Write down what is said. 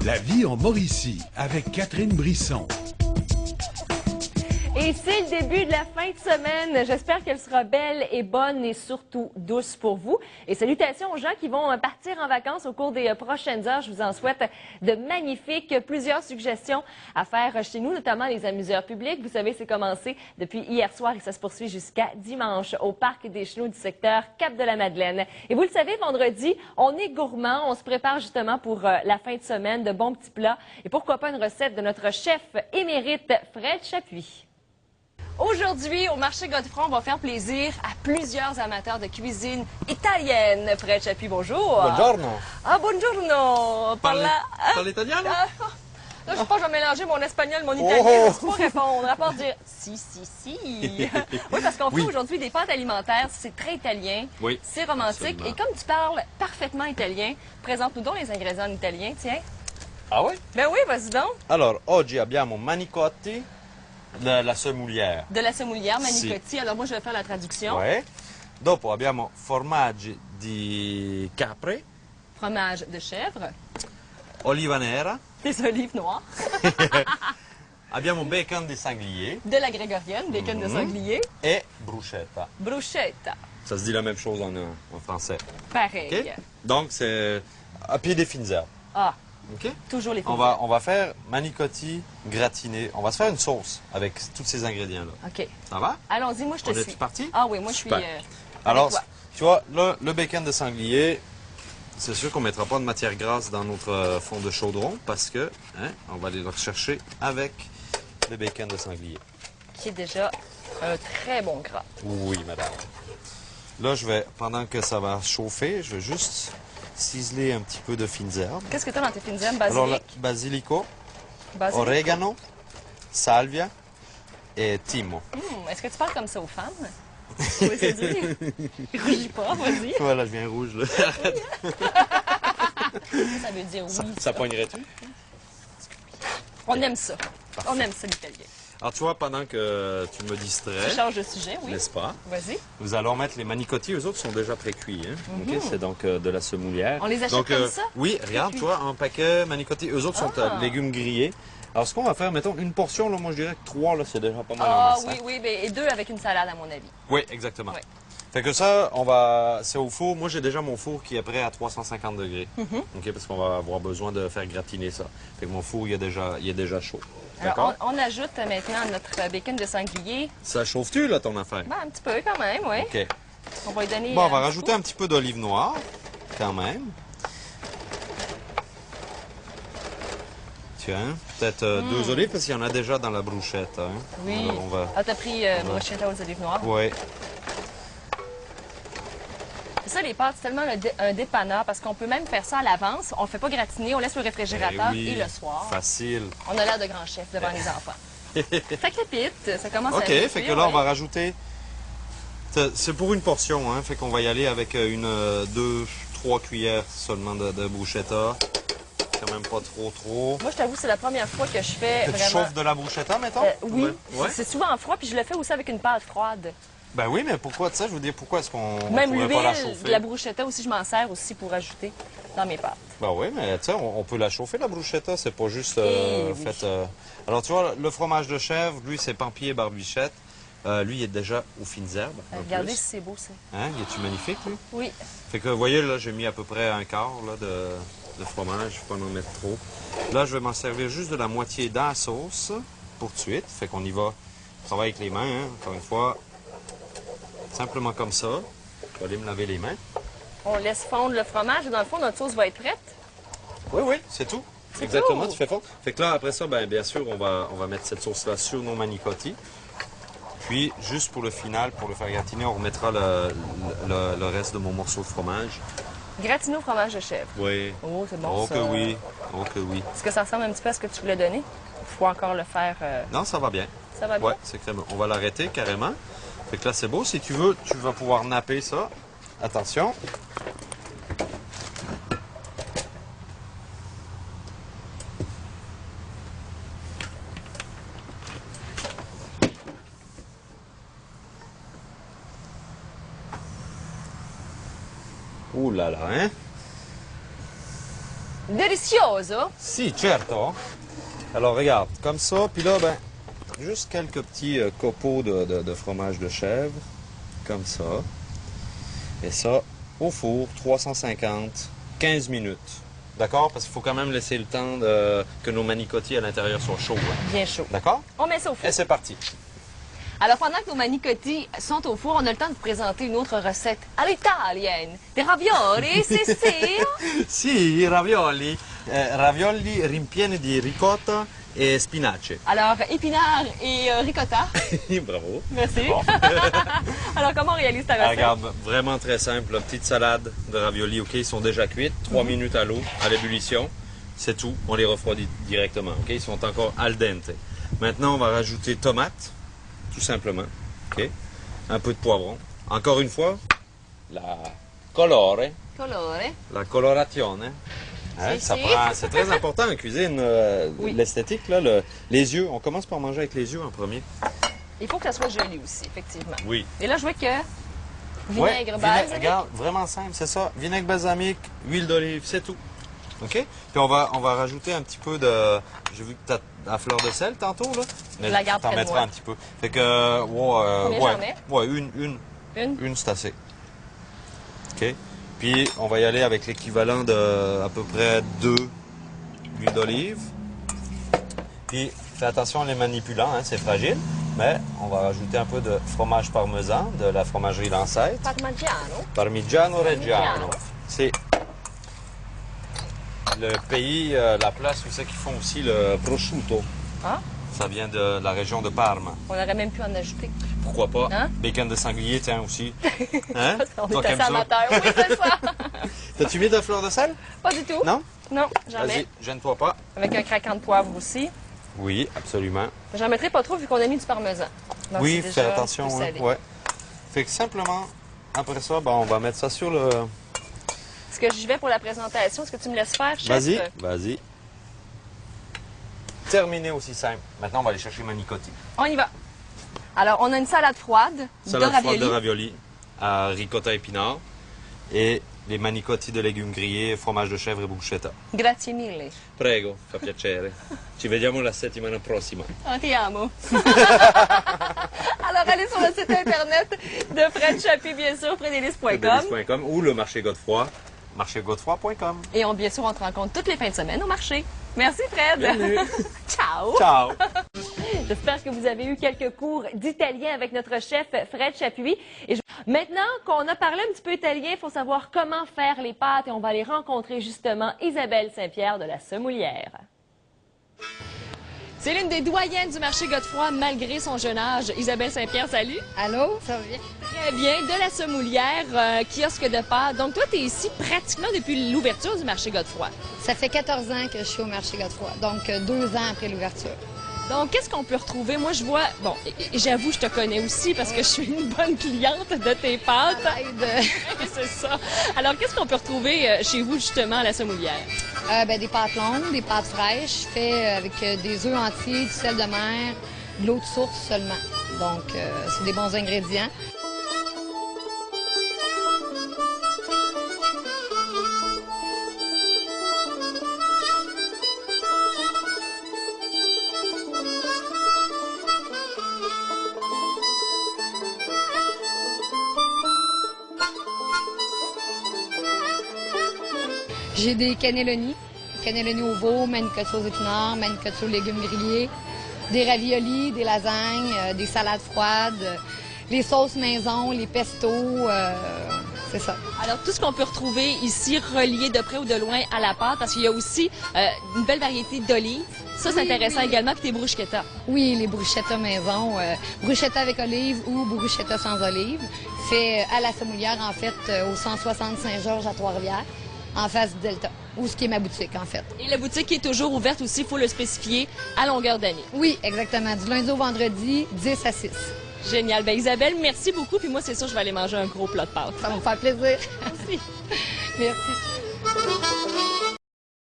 La vie en Mauricie avec Catherine Brisson. Et c'est le début de la fin de semaine. J'espère qu'elle sera belle et bonne et surtout douce pour vous. Et salutations aux gens qui vont partir en vacances au cours des prochaines heures. Je vous en souhaite de magnifiques. Plusieurs suggestions à faire chez nous, notamment les amuseurs publics. Vous savez, c'est commencé depuis hier soir et ça se poursuit jusqu'à dimanche au Parc des Chenaux du secteur Cap-de-la-Madeleine. Et vous le savez, vendredi, on est gourmand. On se prépare justement pour la fin de semaine, de bons petits plats. Et pourquoi pas une recette de notre chef émérite, Fred Chapuis. Aujourd'hui, au marché Godefroy, on va faire plaisir à plusieurs amateurs de cuisine italienne. Fred Chapuis, bonjour. Buongiorno. Ah, buongiorno. Parle italiano? Là, je sais pas, je vais mélanger mon espagnol, mon italien. Je ne peux pas répondre, à part dire si. Oui, parce qu'on fait aujourd'hui des pâtes alimentaires. C'est très italien. Oui. C'est romantique. Absolument. Et comme tu parles parfaitement italien, présente-nous donc les ingrédients en italien, tiens. Ah oui? Ben oui, vas-y donc. Alors, oggi abbiamo manicotti della semoulière. De la semoulière, Si. manicotti. Alors moi, je vais faire la traduction. Ouais. Dopo abbiamo formaggi di capre, Fromage de chèvre, oliva nera, des olives noires, abbiamo bacon di sanglier de la grégorienne, bacon de sanglier, e bruschetta. bruschetta. Ça se dit la même chose en français. Pareil. OK? Donc, c'est à pied des fines herbes. Ah, OK? toujours les On va faire manicotti gratiné. On va se faire une sauce avec tous ces ingrédients-là. OK. Ça va? Allons-y, moi, je te On suis. est parti? Ah oui, moi, je suis... Super. avec Alors, toi. tu vois, là, le bacon de sanglier, c'est sûr qu'on ne mettra pas de matière grasse dans notre fond de chaudron parce que, on va aller le rechercher avec le bacon de sanglier. Qui est déjà un très bon gras. Oui, madame. Là, pendant que ça va chauffer, je vais juste ciseler un petit peu de fines herbes. Qu'est-ce que tu as dans tes fines herbes? Alors, Basilic? basilico, Basilic. oregano, salvia et timo. Est-ce que tu parles comme ça aux femmes? Oui, c'est dire. Rougis pas, vas-y. Voilà, je viens rouge, là. Ça veut dire oui. Ça poignerait-tu? On aime ça. On aime ça, l'italien. Alors, tu vois, pendant que tu me Tu distrais, changes de sujet, oui. n'est-ce pas? Vas-y. Nous allons mettre les manicotti, eux autres sont déjà pré-cuits. Hein? OK, c'est donc de la semoulière. On les achète donc, comme ça? Oui, regarde, tu vois, un paquet manicotti. Eux autres sont légumes grillés. Alors, ce qu'on va faire, mettons, une portion, là, moi, je dirais que 3, là, c'est déjà pas mal en Ah masse, hein? oui, mais et 2 avec une salade, à mon avis. Oui, exactement. Oui. Fait que ça, c'est au four. Moi, j'ai déjà mon four qui est prêt à 350 degrés. OK, parce qu'on va avoir besoin de faire gratiner ça. Fait que mon four, il est déjà chaud. D'accord? Alors, on ajoute maintenant notre bacon de sanglier. Ça chauffe-tu, là, ton affaire? Ben, un petit peu quand même, oui. OK. On va lui donner... Bon, on va un rajouter un petit peu d'olive noire, quand même. Tiens, peut-être 2 olives, parce qu'il y en a déjà dans la bruschetta. Hein. Oui. Alors, on va... Ah, t'as pris bruschetta aux olives noires. Oui. C'est ça, les pâtes, c'est tellement un dépanneur parce qu'on peut même faire ça à l'avance. On le fait pas gratiner, on laisse le réfrigérateur Eh oui, et le soir. Facile. On a l'air de grand chef devant les enfants. Ça crépite, ça commence à OK, cuire, fait que là, on oui. va rajouter... C'est pour une portion, hein. Fait qu'on va y aller avec 2-3 cuillères seulement de bruschetta. Quand même pas trop. Moi, je t'avoue, c'est la première fois que je fais Tu vraiment... chauffes de la bruschetta, mettons? Oui, Ouais. c'est souvent froid, puis je le fais aussi avec une pâte froide. Ben oui, mais pourquoi, tu sais, je veux dire, pourquoi est-ce qu'on Même pourrait pas la l'huile chauffer? de la bruschetta aussi, je m'en sers aussi pour ajouter dans mes pâtes. Ben oui, mais tu sais, on peut la chauffer, la bruschetta, c'est pas juste Eh oui. fait... Alors, tu vois, le fromage de chèvre, lui, c'est Pampier et Barbichette. Lui, il est déjà aux fines herbes. en Regardez plus. si c'est beau, ça. Hein, il est-tu magnifique, lui? Oui. Fait que, vous voyez, là, j'ai mis à peu près un quart là, de fromage, faut pas en mettre trop. Là, je vais m'en servir juste de la moitié dans la sauce pour tout de suite. Fait qu'on y va, on travaille avec les mains, hein, encore une fois. Simplement comme ça. Je vais aller me laver les mains. On laisse fondre le fromage et dans le fond, notre sauce va être prête. Oui, c'est tout. C'est Exactement, tout. tu fais fondre. Fait que là, après ça, ben, bien sûr, on va mettre cette sauce-là sur nos manicotti. Puis, juste pour le final, pour le faire gratiner, on remettra le reste de mon morceau de fromage. Gratiner au fromage de chèvre. Oui. Oh, c'est bon, Oh ça. que oui. Oh que oui. Est-ce que ça ressemble un petit peu à ce que tu voulais donner? Il faut encore le faire. Non, ça va bien. Ça va bien? Ouais, c'est crémeux. On va l'arrêter carrément. Fait que là, c'est beau. Si tu veux, tu vas pouvoir napper ça. Attention. Ouh là là, hein? Delicioso. Si, certo. Alors, regarde, comme ça, puis là, ben, juste quelques petits copeaux de fromage de chèvre, comme ça. Et ça, au four, 350, 15 minutes. D'accord? Parce qu'il faut quand même laisser le temps que nos manicotti à l'intérieur soient chauds. Hein. Bien chaud. D'accord? On met ça au four. Et c'est parti. Alors, pendant que nos manicotti sont au four, on a le temps de vous présenter une autre recette à l'italienne. Des ravioli, si, si. Sì, ravioli. Ravioli ripieni di ricotta e spinaci. Alors, épinards et ricotta. Bravo. Merci. Bon. Alors, comment on réalise ta recette? Regarde, vraiment très simple. La petite salade de ravioli, OK, ils sont déjà cuites. 3 minutes à l'eau, à l'ébullition. C'est tout. On les refroidit directement, OK? Ils sont encore al dente. Maintenant, on va rajouter tomates, tout simplement, OK? Un peu de poivron. Encore une fois, la colore, Colore. la colorazione. Hein, Si, ça si. prend- c'est très important en cuisine, Oui. l'esthétique, là, les yeux. On commence par manger avec les yeux en premier. Il faut que ça soit joli aussi, effectivement. Oui. Et là, je vois que Ouais, vinaigre, balsamique. regarde, vraiment simple, c'est ça. Vinaigre balsamique, huile d'olive, c'est tout. OK? Puis on va rajouter un petit peu de... J'ai vu que tu as la fleur de sel tantôt, là. Mais Je la garde t'en près de mettras moi. un petit peu. Fait que, Combien j'en mets? ouais, Une. une c'est assez. OK? Puis on va y aller avec l'équivalent de à peu près 2 huiles d'olive. Puis fais attention en les manipulant, hein, c'est fragile. Mais on va rajouter un peu de fromage parmesan de la fromagerie Lancette. Parmigiano. Parmigiano Reggiano. Parmigiano. C'est le pays, la place où c'est qu'ils font aussi le prosciutto. Ah, Ça vient de la région de Parme. on aurait même pu en ajouter. Pourquoi pas? Hein? Bacon de sanglier, tiens aussi. Hein? On Toi est qui aimes assez ça? amateurs. Oui, c'est ça. T'as-tu mis de fleur de sel? Pas du tout. Non? Non, jamais. Vas-y, gêne-toi pas. Avec un craquant de poivre aussi. Oui, absolument. J'en mettrai pas trop vu qu'on a mis du parmesan. Donc, Oui, c'est fais déjà attention. plus Ouais. salé. Ouais. Fait que simplement, après ça, ben, on va mettre ça sur le... Est-ce que j'y vais pour la présentation? Est-ce que tu me laisses faire, chef? Vas-y, vas-y. Terminé aussi simple. Maintenant, on va aller chercher manicotti. On y va. Alors, on a une salade froide Salade de ravioli. froide de ravioli à ricotta épinard et les manicotti de légumes grillés, fromage de chèvre et bruschetta. Grazie mille. Prego, fa piacere. Ci vediamo la settimana prossima. Oh, ti amo. Alors, allez sur le site internet de Fred Chapuis, bien sûr, fredélis.com. Fredélis.com ou le marché Godefroy, marchégodefroy.com. Et bien sûr, on te rencontre toutes les fins de semaine au marché. Merci, Fred. Bienvenue. Ciao. Ciao! J'espère que vous avez eu quelques cours d'italien avec notre chef Fred Chapuis. Maintenant qu'on a parlé un petit peu italien, il faut savoir comment faire les pâtes et on va aller rencontrer justement Isabelle Saint-Pierre de la Semoulière. C'est l'une des doyennes du marché Godefroy malgré son jeune âge. Isabelle Saint-Pierre, salut. Allô, ça va bien? Très bien, de la Semoulière, kiosque de pâtes. Donc toi, tu es ici pratiquement depuis l'ouverture du marché Godefroy. Ça fait 14 ans que je suis au marché Godefroy, donc 2 ans après l'ouverture. Donc, qu'est-ce qu'on peut retrouver? Moi, je vois... Bon, j'avoue, je te connais aussi parce que je suis une bonne cliente de tes pâtes. C'est ça. Alors, qu'est-ce qu'on peut retrouver chez vous, justement, à la Semoulière? Des pâtes longues, des pâtes fraîches, faites avec des œufs entiers, du sel de mer, de l'eau de source seulement. Donc, c'est des bons ingrédients. J'ai des cannelloni au veau, manicotti aux épinards, manicotti aux légumes grillés, des raviolis, des lasagnes, des salades froides, les sauces maison, les pestos, c'est ça. Alors, tout ce qu'on peut retrouver ici, relié de près ou de loin à la pâte, parce qu'il y a aussi une belle variété d'olives. Ça, c'est Oui, intéressant oui. également, puis tes bruschettas. Oui, les bruschettas maison, bruschetta avec olive ou bruschetta sans olive, fait à la Semoulière, en fait, au 160 Saint-Georges à Trois-Rivières, en face du Delta, où ce qui est ma boutique, en fait. Et la boutique est toujours ouverte aussi, il faut le spécifier, à longueur d'année. Oui, exactement, du lundi au vendredi, 10 à 6. Génial. Ben Isabelle, merci beaucoup, puis moi, c'est sûr, je vais aller manger un gros plat de pâtes. Ça va me faire plaisir. Merci. Merci.